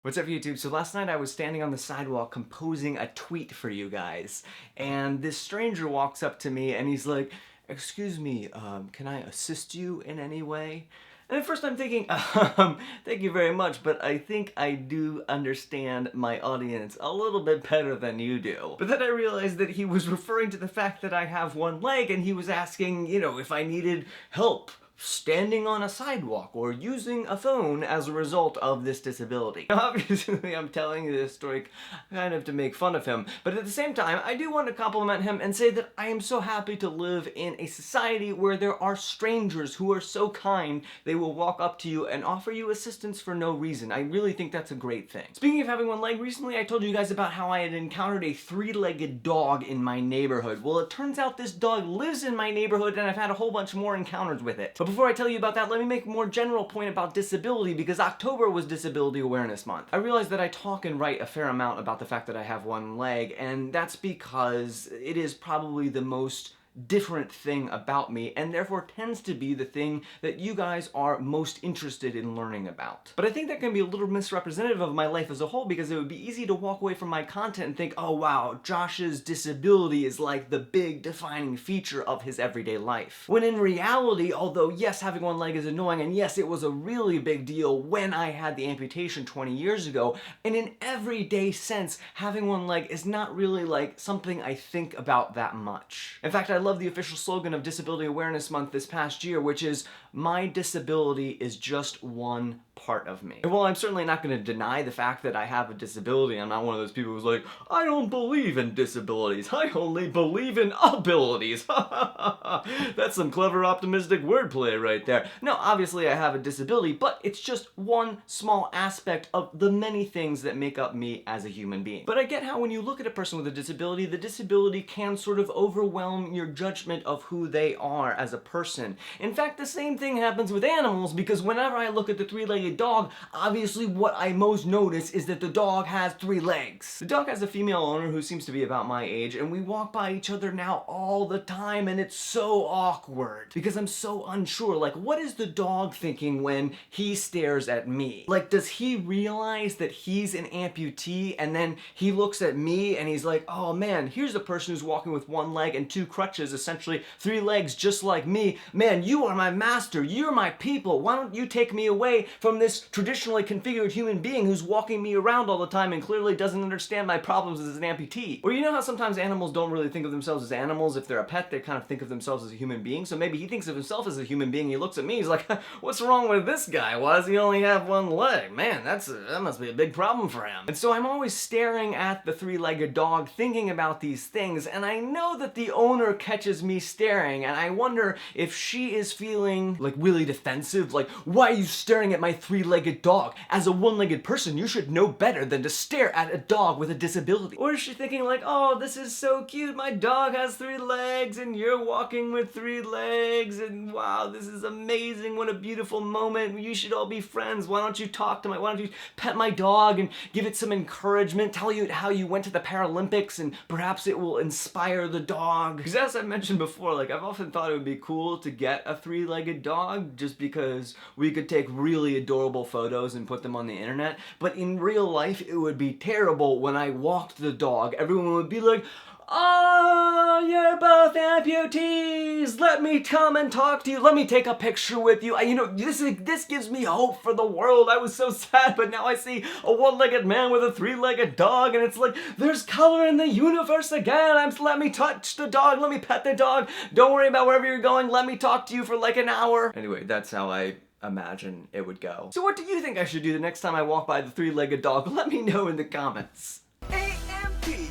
What's up, YouTube? So last night I was standing on the sidewalk composing a tweet for you guys, and this stranger walks up to me and he's like, "Excuse me, can I assist you in any way?" And at first I'm thinking, thank you very much, but I think I do understand my audience a little bit better than you do. But then I realized that he was referring to the fact that I have one leg, and he was asking, if I needed help standing on a sidewalk or using a phone as a result of this disability. Now, obviously, I'm telling you this story kind of to make fun of him, but at the same time, I do want to compliment him and say that I am so happy to live in a society where there are strangers who are so kind they will walk up to you and offer you assistance for no reason. I really think that's a great thing. Speaking of having one leg, recently I told you guys about how I had encountered a three-legged dog in my neighborhood. Well, it turns out this dog lives in my neighborhood and I've had a whole bunch more encounters with it. But before I tell you about that, let me make a more general point about disability, because October was Disability Awareness Month. I realize that I talk and write a fair amount about the fact that I have one leg, and that's because it is probably the most different thing about me, and therefore tends to be the thing that you guys are most interested in learning about. But I think that can be a little misrepresentative of my life as a whole, because it would be easy to walk away from my content and think, oh wow, Josh's disability is like the big defining feature of his everyday life. When in reality, although yes, having one leg is annoying, and yes, it was a really big deal when I had the amputation 20 years ago, in an everyday sense, having one leg is not really like something I think about that much. In fact, I love the official slogan of Disability Awareness Month this past year, which is, "My disability is just one part of me." And while I'm certainly not going to deny the fact that I have a disability, I'm not one of those people who's like, I don't believe in disabilities, I only believe in abilities. That's some clever optimistic wordplay right there. No, obviously I have a disability, but it's just one small aspect of the many things that make up me as a human being. But I get how when you look at a person with a disability, the disability can sort of overwhelm your judgment of who they are as a person. In fact, the same thing happens with animals, because whenever I look at the three-legged dog, obviously what I most notice is that the dog has 3 legs. The dog has a female owner who seems to be about my age, and we walk by each other now all the time, and it's so awkward because I'm so unsure. Like, what is the dog thinking when he stares at me? Like, does he realize that he's an amputee, and then he looks at me and he's like, oh man, here's a person who's walking with 1 leg and 2 crutches, essentially 3 legs just like me. Man, you are my master, you're my people. Why don't you take me away from this traditionally configured human being who's walking me around all the time and clearly doesn't understand my problems as an amputee? Or you know how sometimes animals don't really think of themselves as animals? If they're a pet, they kind of think of themselves as a human being. So maybe he thinks of himself as a human being, he looks at me, he's like, what's wrong with this guy? Why does he only have 1 leg? Man, that must be a big problem for him. And so I'm always staring at the three-legged dog, thinking about these things, and I know that the owner catches me staring, and I wonder if she is feeling like really defensive, like, why are you staring at my three-legged dog? As a one-legged person, you should know better than to stare at a dog with a disability. Or is she thinking like, oh, this is so cute, my dog has 3 legs and you're walking with 3 legs, and wow, this is amazing, what a beautiful moment, you should all be friends, why don't you pet my dog and give it some encouragement, tell you how you went to the Paralympics, and perhaps it will inspire the dog. Because as I mentioned before, like, I've often thought it would be cool to get a three-legged dog just because we could take really adorable photos and put them on the internet, but in real life it would be terrible when I walked the dog. Everyone would be like, oh, you're both amputees! Let me come and talk to you. Let me take a picture with you. This gives me hope for the world. I was so sad, but now I see a one-legged man with a three-legged dog, and it's like, there's color in the universe again. Let me touch the dog. Let me pet the dog. Don't worry about wherever you're going. Let me talk to you for like an hour. Anyway, that's how I imagine it would go. So what do you think I should do the next time I walk by the three-legged dog? Let me know in the comments. AMPUTEE